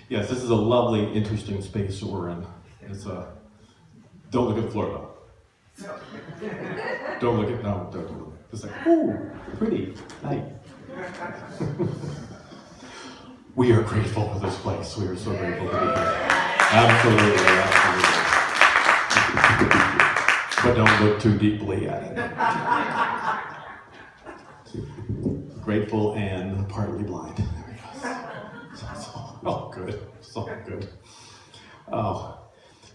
Yes, this is a lovely, interesting space that we're in. It's don't look at the floor, though. Don't look at, no, don't. It's like, ooh, pretty, nice. We are grateful for this place. We are so grateful to be here. Absolutely, absolutely. But don't look too deeply at it. Grateful and partly blind. There we go. Oh, good. So good. Oh.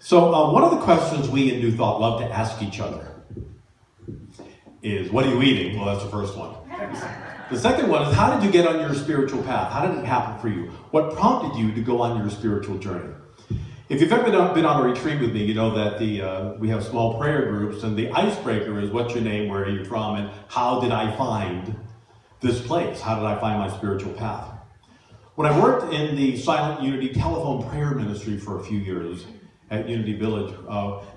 So one of the questions we in New Thought love to ask each other is, what are you eating? Well, that's the first one. The second one is, how did you get on your spiritual path? How did it happen for you? What prompted you to go on your spiritual journey? If you've ever been on a retreat with me, you know that we have small prayer groups, and the icebreaker is, what's your name, where are you from, and how did I find this place? How did I find my spiritual path? When I worked in the Silent Unity telephone prayer ministry for a few years at Unity Village,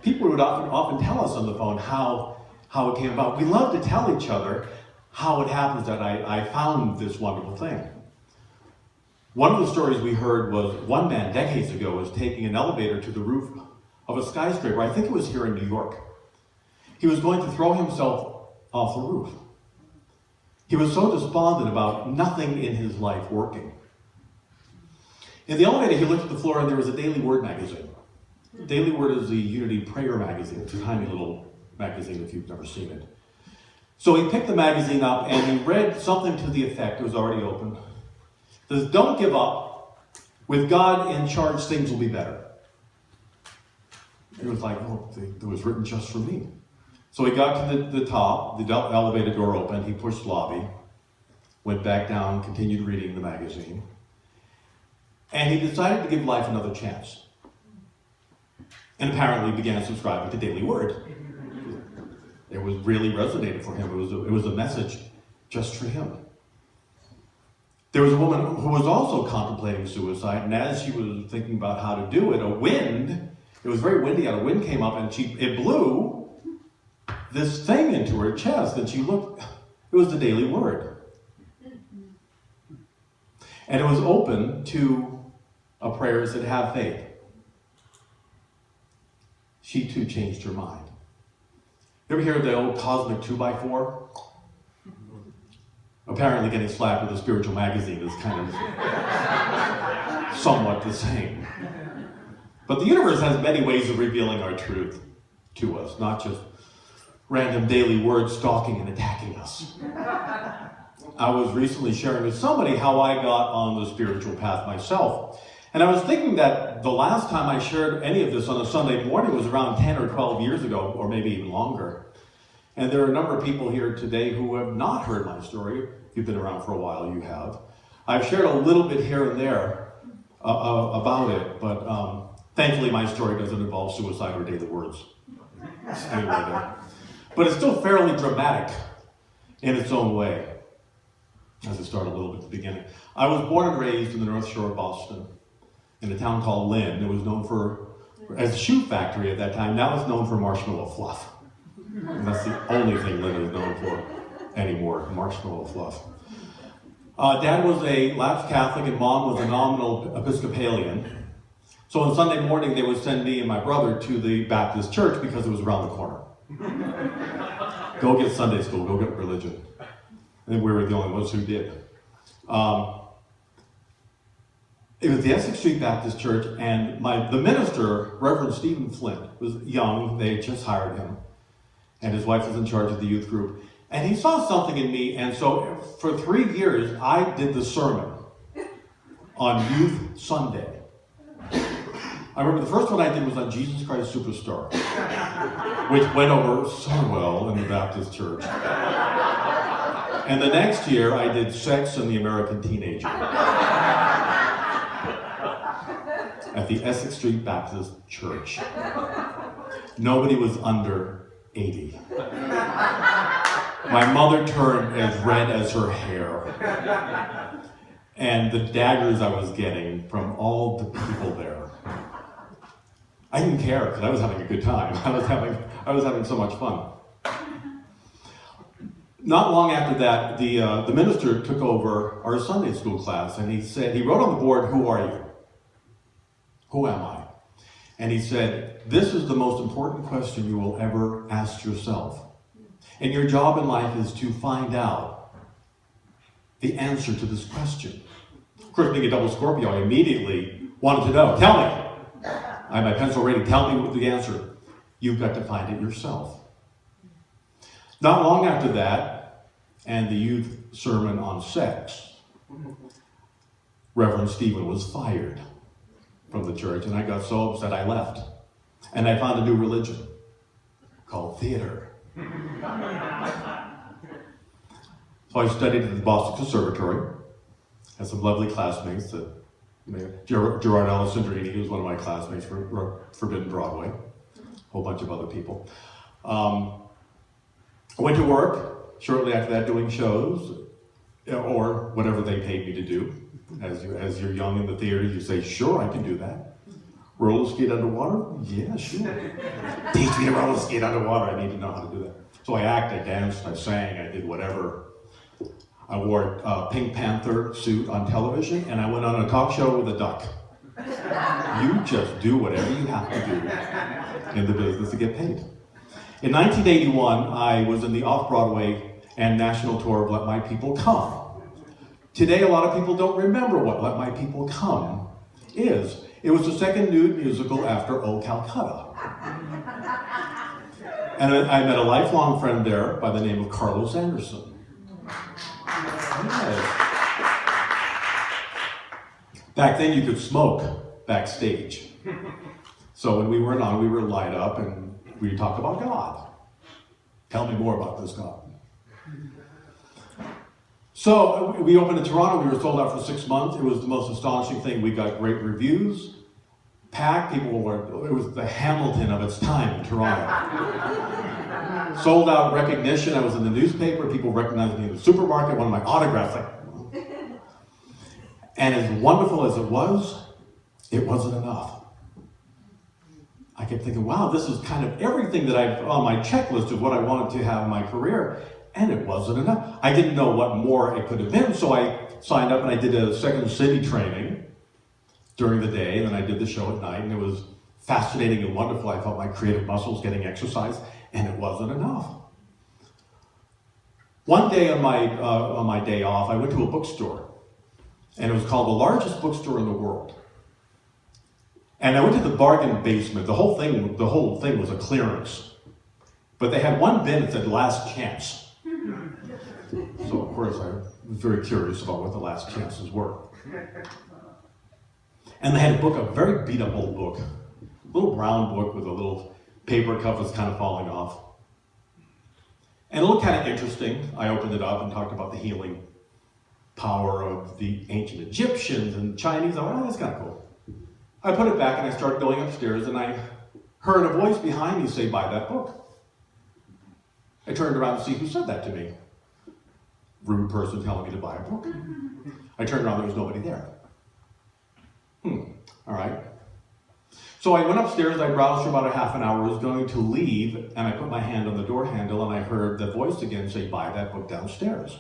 people would often tell us on the phone how it came about. We love to tell each other how it happens that I found this wonderful thing. One of the stories we heard was one man decades ago was taking an elevator to the roof of a skyscraper. I think it was here in New York. He was going to throw himself off the roof. He was so despondent about nothing in his life working. In the elevator, he looked at the floor, and there was a Daily Word magazine. Daily Word is the Unity prayer magazine. It's a tiny little magazine if you've never seen it. So he picked the magazine up, and he read something to the effect, it was already open. It says, don't give up. With God in charge, things will be better. It was like, oh, it was written just for me. So he got to the top, the elevator door opened, he pushed lobby, went back down, continued reading the magazine. And he decided to give life another chance. And apparently began subscribing to Daily Word. It was really resonated for him. It was a message just for him. There was a woman who was also contemplating suicide, and as she was thinking about how to do it, it was very windy out, a wind came up, and it blew this thing into her chest, and she looked, it was the Daily Word. And it was open to a prayer that said, have faith. She too changed her mind. You ever hear of the old cosmic 2x4? Apparently getting slapped with a spiritual magazine is kind of somewhat the same. But the universe has many ways of revealing our truth to us, not just random Daily Word stalking and attacking us. I was recently sharing with somebody how I got on the spiritual path myself. And I was thinking that the last time I shared any of this on a Sunday morning was around 10 or 12 years ago, or maybe even longer. And there are a number of people here today who have not heard my story. If you've been around for a while, you have. I've shared a little bit here and there about it, but thankfully my story doesn't involve suicide or Daily Words. Anyway, but it's still fairly dramatic in its own way. As I start a little bit at the beginning. I was born and raised in the North Shore of Boston, in a town called Lynn. It was known as a shoe factory at that time. Now it's known for marshmallow fluff. And that's the only thing Lynn is known for anymore, marshmallow fluff. Dad was a lapsed Catholic and Mom was a nominal Episcopalian. So on Sunday morning, they would send me and my brother to the Baptist church because it was around the corner. Go get Sunday school, go get religion. And we were the only ones who did. It was the Essex Street Baptist Church, and the minister, Reverend Stephen Flint, was young. They had just hired him, and his wife was in charge of the youth group. And he saw something in me, and so for 3 years, I did the sermon on Youth Sunday. I remember the first one I did was on Jesus Christ Superstar, which went over so well in the Baptist church. And the next year, I did Sex and the American Teenager at the Essex Street Baptist Church. Nobody was under 80. My mother turned as red as her hair. And the daggers I was getting from all the people there. I didn't care because I was having a good time. I was having so much fun. Not long after that, the minister took over our Sunday school class, and he wrote on the board, "Who are you?" Who am I? And he said, this is the most important question you will ever ask yourself. And your job in life is to find out the answer to this question. Of course, being a double Scorpio, I immediately wanted to know. Tell me. I have my pencil ready. Tell me what the answer. You've got to find it yourself. Not long after that, and the youth sermon on sex, Reverend Stephen was fired from the church, and I got so upset I left. And I found a new religion called theater. So I studied at the Boston Conservatory, had some lovely classmates. Gerard Alessandrini, who was one of my classmates for Forbidden Broadway, a whole bunch of other people. I went to work shortly after that doing shows, or whatever they paid me to do. As you're young in the theater, you say, sure, I can do that. Roller skate underwater? Yeah, sure. Teach me to roller skate underwater. I need to know how to do that. So I acted, I danced, I sang, I did whatever. I wore a Pink Panther suit on television, and I went on a talk show with a duck. You just do whatever you have to do in the business to get paid. In 1981, I was in the off-Broadway and national tour of Let My People Come. Today, a lot of people don't remember what Let My People Come is. It was the second nude musical after O Calcutta. And I met a lifelong friend there by the name of Carlos Anderson. Yes. Back then, you could smoke backstage. So when we weren't on, we were light up and we talked about God. Tell me more about this God. So we opened in Toronto. We were sold out for 6 months. It was the most astonishing thing. We got great reviews. Packed. It was the Hamilton of its time in Toronto. Sold out recognition. I was in the newspaper. People recognized me in the supermarket. One of my autographs. And as wonderful as it wasn't enough. I kept thinking, wow, this is kind of everything that I've on my checklist of what I wanted to have in my career. And it wasn't enough. I didn't know what more it could have been, so I signed up and I did a Second City training during the day, and then I did the show at night, and it was fascinating and wonderful. I felt my creative muscles getting exercise, and it wasn't enough. One day on my day off, I went to a bookstore, and it was called the largest bookstore in the world. And I went to the bargain basement. The whole thing was a clearance, but they had one bin that said "Last Chance." So of course I was very curious about what the last chances were. And they had a book, a very beat up old book, a little brown book with a little paper cuff that's kind of falling off. And it looked kind of interesting. I opened it up and talked about the healing power of the ancient Egyptians and Chinese. I went, oh, that's kind of cool. I put it back and I started going upstairs and I heard a voice behind me say, buy that book. I turned around to see who said that to me. Rude person telling me to buy a book. I turned around, there was nobody there. All right. So I went upstairs, I browsed for about a half an hour, was going to leave, and I put my hand on the door handle and I heard the voice again say, buy that book downstairs.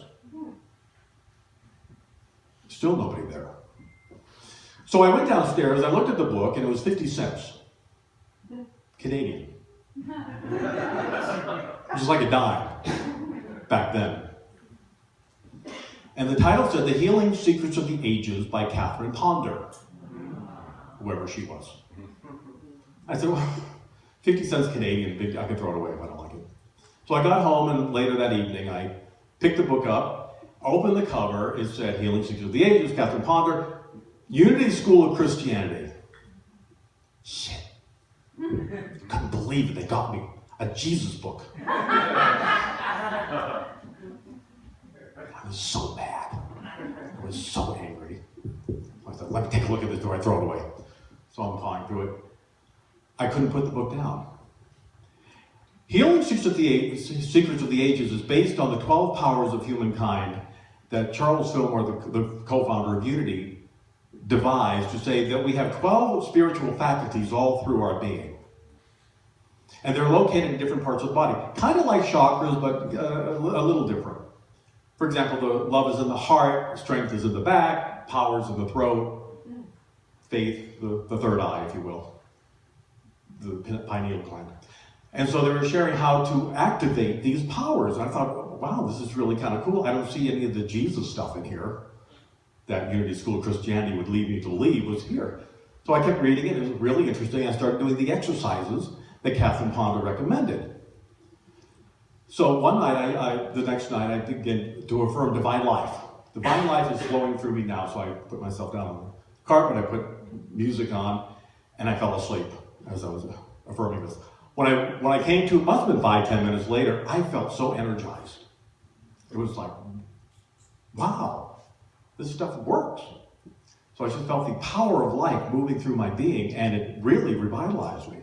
Still nobody there. So I went downstairs, I looked at the book, and it was 50 cents. Canadian. Which is like a dime back then. And the title said, The Healing Secrets of the Ages by Catherine Ponder, whoever she was. I said, well, 50 cents Canadian, I can throw it away if I don't like it. So I got home, and later that evening, I picked the book up, opened the cover, it said, Healing Secrets of the Ages, Catherine Ponder, Unity School of Christianity. Shit. Couldn't believe it, they got me a Jesus book. I was so mad. I was so angry. I thought, let me take a look at this before I throw it away. So I'm pawing through it. I couldn't put the book down. Healing Secrets of the Ages is based on the 12 powers of humankind that Charles Fillmore, the co-founder of Unity, devised to say that we have 12 spiritual faculties all through our being. And they're located in different parts of the body. Kind of like chakras, but a little different. For example, the love is in the heart, strength is in the back, power is in the throat, faith, the third eye, if you will, the pineal gland. And so they were sharing how to activate these powers. And I thought, wow, this is really kind of cool. I don't see any of the Jesus stuff in here that Unity School of Christianity would lead me to believe was here. So I kept reading it. It was really interesting. I started doing the exercises that Catherine Ponder recommended. So one night, the next night, I began to affirm divine life. Divine life is flowing through me now. So I put myself down on the carpet, I put music on, and I fell asleep as I was affirming this. When I came to, it must have been 5-10 minutes later, I felt so energized. It was like, wow, this stuff works. So I just felt the power of life moving through my being, and it really revitalized me.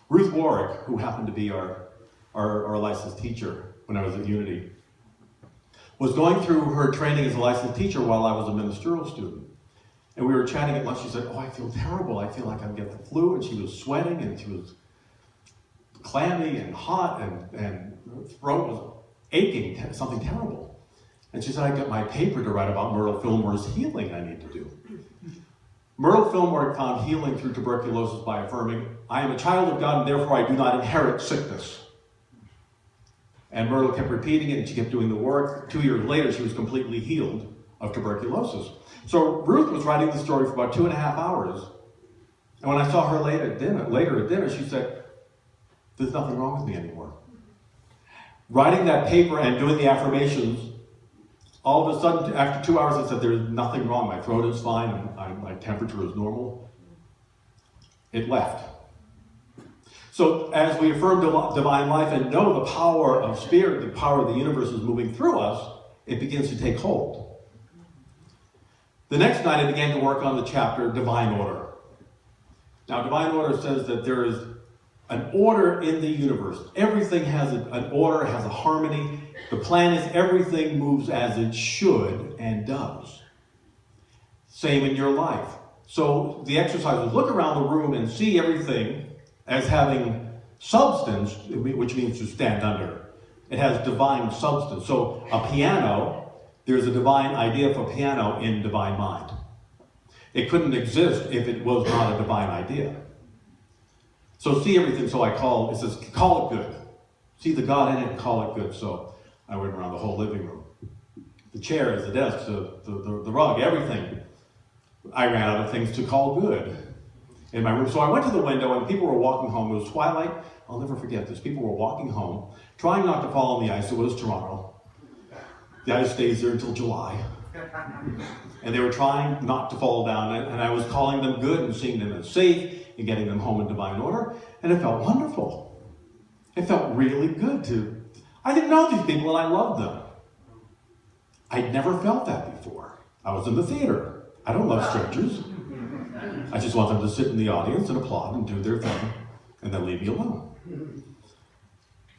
Ruth Warwick, who happened to be our licensed teacher when I was at Unity, was going through her training as a licensed teacher while I was a ministerial student. And we were chatting at lunch. She said, oh, I feel terrible. I feel like I'm getting the flu. And she was sweating, and she was clammy and hot, and her throat was aching, something terrible. And she said, I got my paper to write about Myrtle Fillmore's healing I need to do. Myrtle Fillmore found healing through tuberculosis by affirming, I am a child of God, and therefore I do not inherit sickness. And Myrtle kept repeating it, and she kept doing the work. 2 years later, she was completely healed of tuberculosis. So Ruth was writing the story for about 2.5 hours. And when I saw her later at dinner, she said, there's nothing wrong with me anymore. Writing that paper and doing the affirmations, all of a sudden, after 2 hours, I said, there's nothing wrong. My throat is fine, and my temperature is normal. It left. So as we affirm divine life and know the power of spirit, the power of the universe is moving through us, it begins to take hold. The next night, I began to work on the chapter, Divine Order. Now, Divine Order says that there is an order in the universe. Everything has an order, has a harmony. The plan is everything moves as it should and does. Same in your life. So the exercise is look around the room and see everything as having substance, which means to stand under. It has divine substance. So a piano, there's a divine idea for piano in divine mind. It couldn't exist if it was not a divine idea. So see everything, so it says, call it good. See the God in it and call it good. So I went around the whole living room. The chairs, the desks, the rug, everything. I ran out of things to call good in my room. So I went to the window and people were walking home. It was twilight. I'll never forget this. People were walking home, trying not to fall on the ice. It was Toronto. The ice stays there until July. And they were trying not to fall down. And I was calling them good and seeing them as safe and getting them home in divine order. And it felt wonderful. It felt really good I didn't know these people and I loved them. I'd never felt that before. I was in the theater. I don't love strangers. I just want them to sit in the audience and applaud and do their thing and then leave me alone.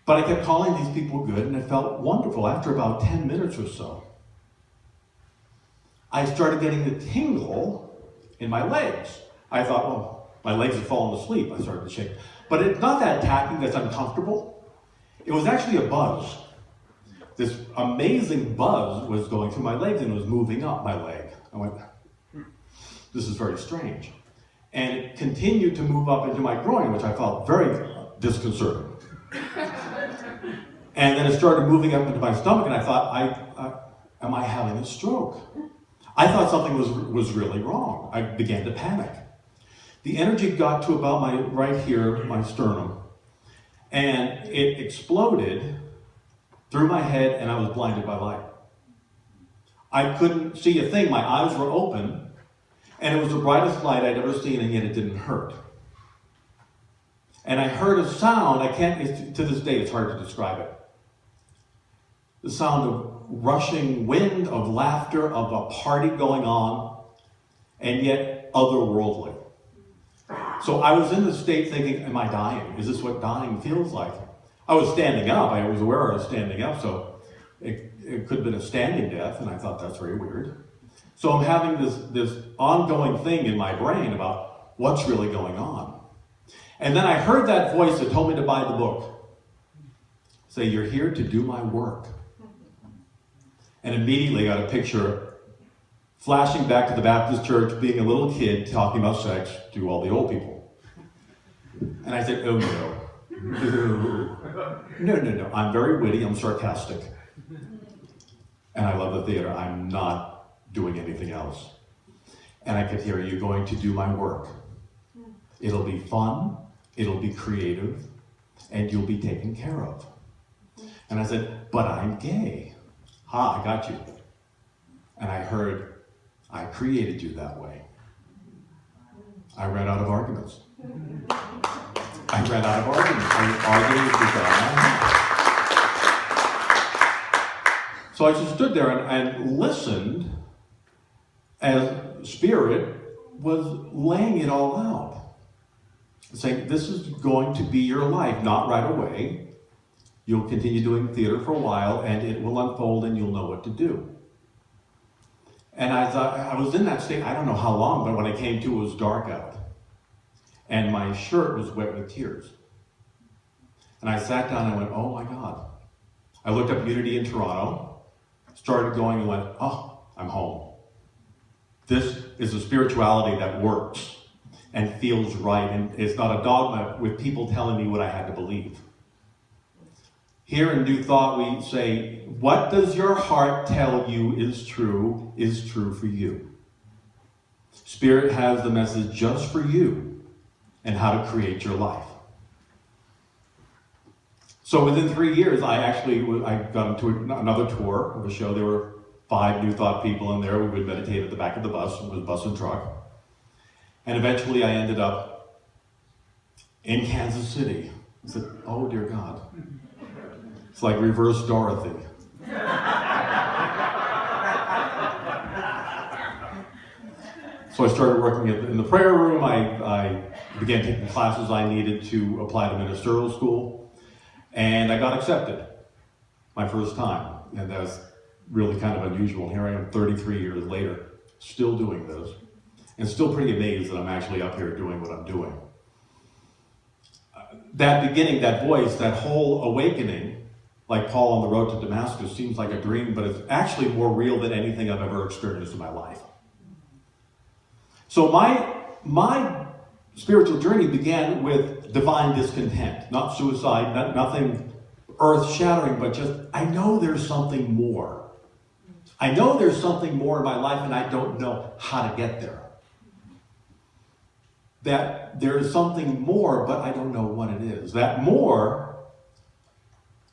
But I kept calling these people good and it felt wonderful. After about 10 minutes or so, I started getting the tingle in my legs. I thought, well, my legs had fallen asleep. I started to shake. But it's not that tapping that's uncomfortable. It was actually a buzz. This amazing buzz was going through my legs and it was moving up my leg. I went, this is very strange. And it continued to move up into my groin, which I felt very disconcerting. And then it started moving up into my stomach, and I thought, am I having a stroke? I thought something was really wrong. I began to panic. The energy got to about right here, my sternum, and it exploded through my head, and I was blinded by light. I couldn't see a thing. My eyes were open, and it was the brightest light I'd ever seen, and yet it didn't hurt. And I heard a sound, to this day it's hard to describe it. The sound of rushing wind, of laughter, of a party going on, and yet otherworldly. So I was in this state thinking, am I dying? Is this what dying feels like? I was standing up. I was aware I was standing up, so it could have been a standing death, and I thought that's very weird. So I'm having this ongoing thing in my brain about what's really going on. And then I heard that voice that told me to buy the book. Say, you're here to do my work. And immediately I got a picture flashing back to the Baptist church, being a little kid, talking about sex to all the old people. And I said, oh no, I'm very witty, I'm sarcastic. And I love the theater, I'm not doing anything else. And I could hear, you going to do my work. It'll be fun, it'll be creative, and you'll be taken care of. And I said, but I'm gay. I got you. And I heard, I created you that way. I ran out of arguments. I was arguing with God. So I just stood there and listened as Spirit was laying it all out. Saying, this is going to be your life, not right away. You'll continue doing theater for a while, and it will unfold, and you'll know what to do. And I thought, I was in that state, I don't know how long, but when I came to, it was dark out. And my shirt was wet with tears. And I sat down and I went, oh my God. I looked up Unity in Toronto, started going and went, oh, I'm home. This is a spirituality that works and feels right, and it's not a dogma with people telling me what I had to believe. Here in New Thought, we say, what does your heart tell you is true for you. Spirit has the message just for you and how to create your life. So within 3 years, I got into another tour of a show. There were 5 New Thought people in there. We would meditate at the back of the bus. It was bus and truck. And eventually I ended up in Kansas City. I said, oh dear God. It's like reverse Dorothy. So I started working in the prayer room. I began taking classes I needed to apply to ministerial school. And I got accepted my first time. And that's really kind of unusual. Here I am 33 years later, still doing this. And still pretty amazed that I'm actually up here doing what I'm doing. That beginning, that voice, that whole awakening, like Paul on the road to Damascus, seems like a dream, but it's actually more real than anything I've ever experienced in my life. So my spiritual journey began with divine discontent, not suicide, nothing earth-shattering, but just, I know there's something more. I know there's something more in my life, and I don't know how to get there. That there is something more, but I don't know what it is. That more,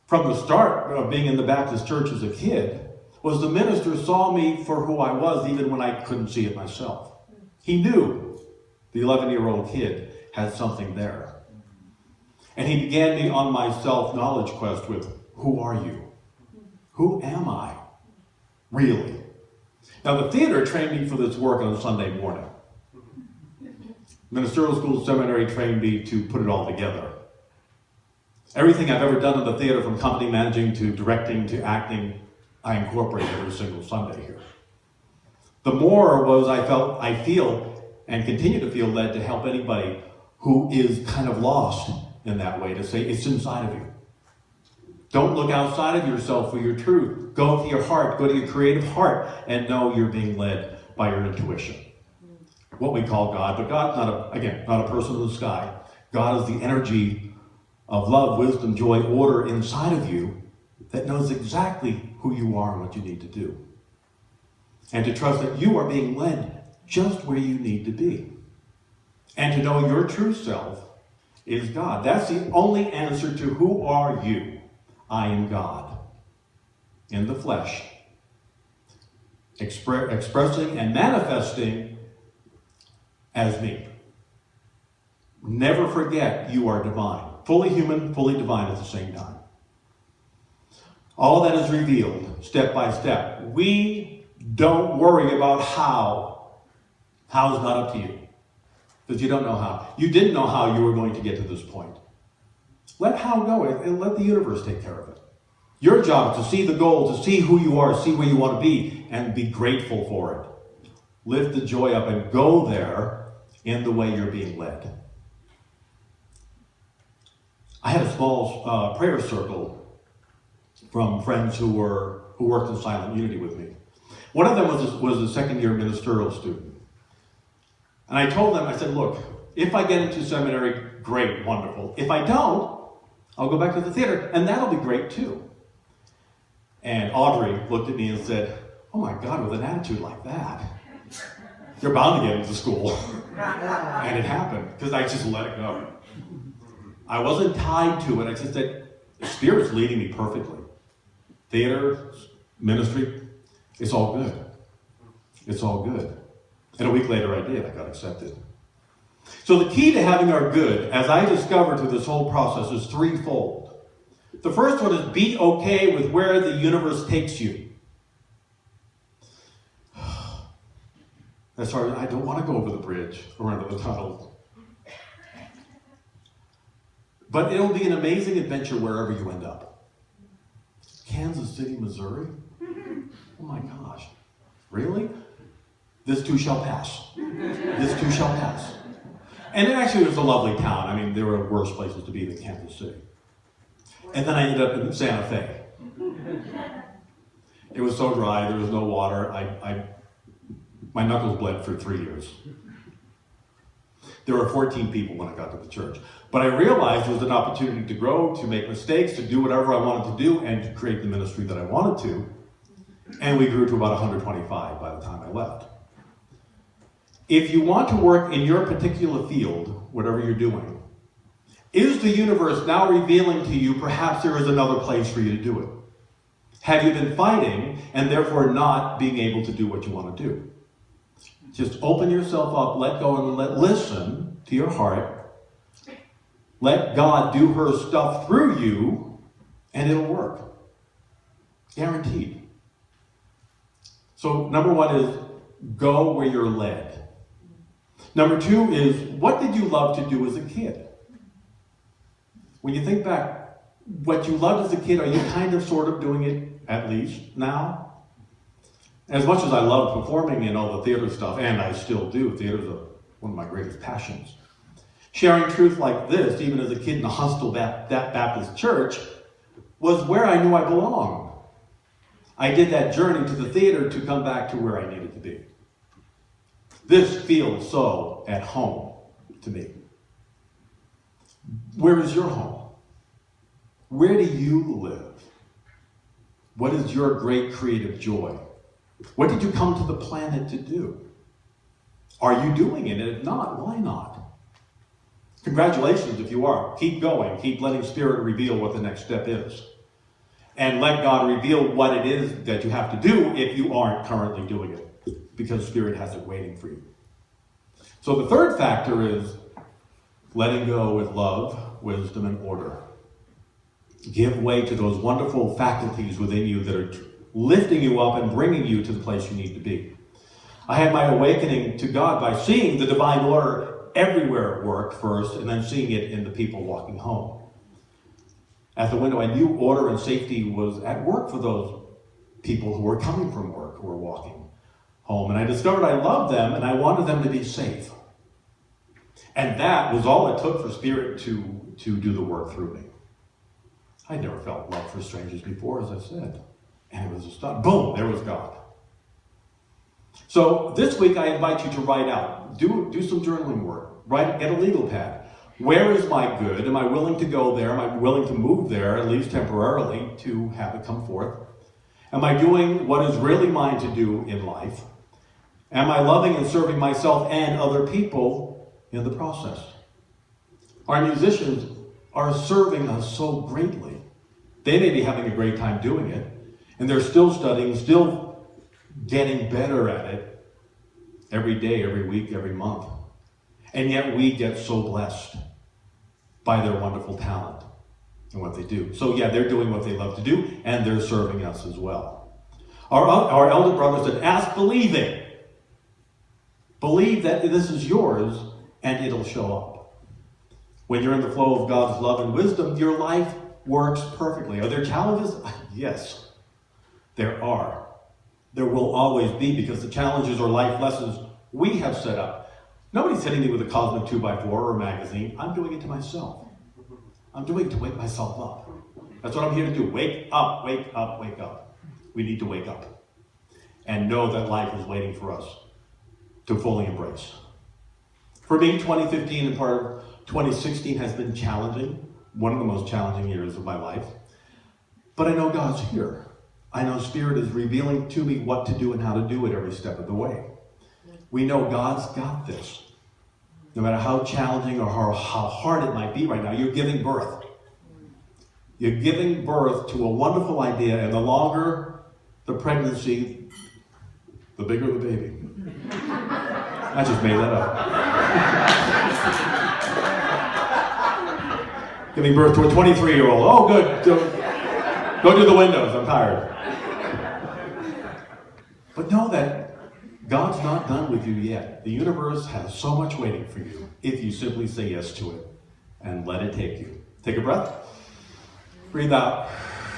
from the start of being in the Baptist church as a kid, was the minister saw me for who I was, even when I couldn't see it myself. He knew the 11-year-old kid had something there. And he began me on my self-knowledge quest with, who are you? Who am I? Really? Now, the theater trained me for this work on a Sunday morning. Ministerial school seminary trained me to put it all together. Everything I've ever done in the theater, from company managing to directing to acting, I incorporate every single Sunday here. The more was I feel, and continue to feel led to help anybody who is kind of lost in that way, to say it's inside of you. Don't look outside of yourself for your truth. Go to your heart, go to your creative heart, and know you're being led by your intuition. What we call God, but God's not a person in the sky. God is the energy of love, wisdom, joy, order inside of you that knows exactly who you are and what you need to do. And to trust that you are being led just where you need to be. And to know your true self is God. That's the only answer to who are you. I am God in the flesh, expressing and manifesting as me. Never forget you are divine. Fully human, fully divine at the same time. All that is revealed step by step. We don't worry about how. How is not up to you. Because you don't know how. You didn't know how you were going to get to this point. Let how go and let the universe take care of it. Your job is to see the goal, to see who you are, see where you want to be, and be grateful for it. Lift the joy up and go there in the way you're being led. I had a small prayer circle from friends who worked in silent unity with me. One of them was a second-year ministerial student. And I told them, I said, look, if I get into seminary, great, wonderful. If I don't, I'll go back to the theater, and that'll be great too. And Audrey looked at me and said, oh my God, with an attitude like that, you're bound to get into school. And it happened, because I just let it go. I wasn't tied to it. I just said, the Spirit's leading me perfectly. Theater, ministry, it's all good. It's all good. And a week later I did. I got accepted. So the key to having our good, as I discovered through this whole process, is threefold. The first one is be okay with where the universe takes you. That's hard. I don't want to go over the bridge or under the tunnel. But it'll be an amazing adventure wherever you end up. Kansas City, Missouri? Oh my gosh. Really? This too shall pass. This too shall pass. And it actually was a lovely town. I mean, there were worse places to be than Kansas City. And then I ended up in Santa Fe. It was so dry, there was no water. My knuckles bled for 3 years. There were 14 people when I got to the church. But I realized it was an opportunity to grow, to make mistakes, to do whatever I wanted to do, and to create the ministry that I wanted to. And we grew to about 125 by the time I left. If you want to work in your particular field, whatever you're doing, is the universe now revealing to you perhaps there is another place for you to do it? Have you been fighting and therefore not being able to do what you want to do? Just open yourself up, let go, and listen to your heart. Let God do her stuff through you, and it'll work. Guaranteed. So number one is go where you're led. Number two is, what did you love to do as a kid? When you think back, what you loved as a kid, are you kind of sort of doing it at least now? As much as I love performing and all the theater stuff, and I still do, theater's one of my greatest passions. Sharing truth like this, even as a kid in a hostile Baptist church, was where I knew I belonged. I did that journey to the theater to come back to where I needed to be. This feels so at home to me. Where is your home? Where do you live? What is your great creative joy? What did you come to the planet to do? Are you doing it? And if not, why not? Congratulations if you are. Keep going. Keep letting Spirit reveal what the next step is. And let God reveal what it is that you have to do if you aren't currently doing it, because Spirit has it waiting for you. So the third factor is letting go with love, wisdom, and order. Give way to those wonderful faculties within you that are lifting you up and bringing you to the place you need to be. I had my awakening to God by seeing the divine order everywhere at work first, and then seeing it in the people walking home. At the window, I knew order and safety was at work for those people who were coming from work, who were walking home. And I discovered I loved them, and I wanted them to be safe. And that was all it took for Spirit to do the work through me. I'd never felt love for strangers before, as I said. And it was just, boom, there was God. So this week I invite you to write out. Do some journaling work. Get a legal pad. Where is my good? Am I willing to go there? Am I willing to move there, at least temporarily, to have it come forth? Am I doing what is really mine to do in life? Am I loving and serving myself and other people in the process? Our musicians are serving us so greatly. They may be having a great time doing it, and they're still studying, still getting better at it every day, every week, every month. And yet we get so blessed by their wonderful talent and what they do. So yeah, they're doing what they love to do, and they're serving us as well. Our elder brother said, ask believing. Believe that this is yours, and it'll show up. When you're in the flow of God's love and wisdom, your life works perfectly. Are there challenges? Yes, there are. There will always be, because the challenges or life lessons we have set up. Nobody's hitting me with a cosmic 2x4 or a magazine. I'm doing it to myself. I'm doing it to wake myself up. That's what I'm here to do. Wake up, wake up, wake up. We need to wake up. and know that life is waiting for us to fully embrace. For me, 2015 and part of 2016 has been challenging, one of the most challenging years of my life. But I know God's here. I know Spirit is revealing to me what to do and how to do it every step of the way. We know God's got this. No matter how challenging or how hard it might be right now, you're giving birth. You're giving birth to a wonderful idea, and the longer the pregnancy, the bigger the baby. I just made that up. Giving birth to a 23-year-old. Oh, good. Go do the windows. I'm tired. But know that God's not done with you yet. The universe has so much waiting for you if you simply say yes to it and let it take you. Take a breath. Breathe out.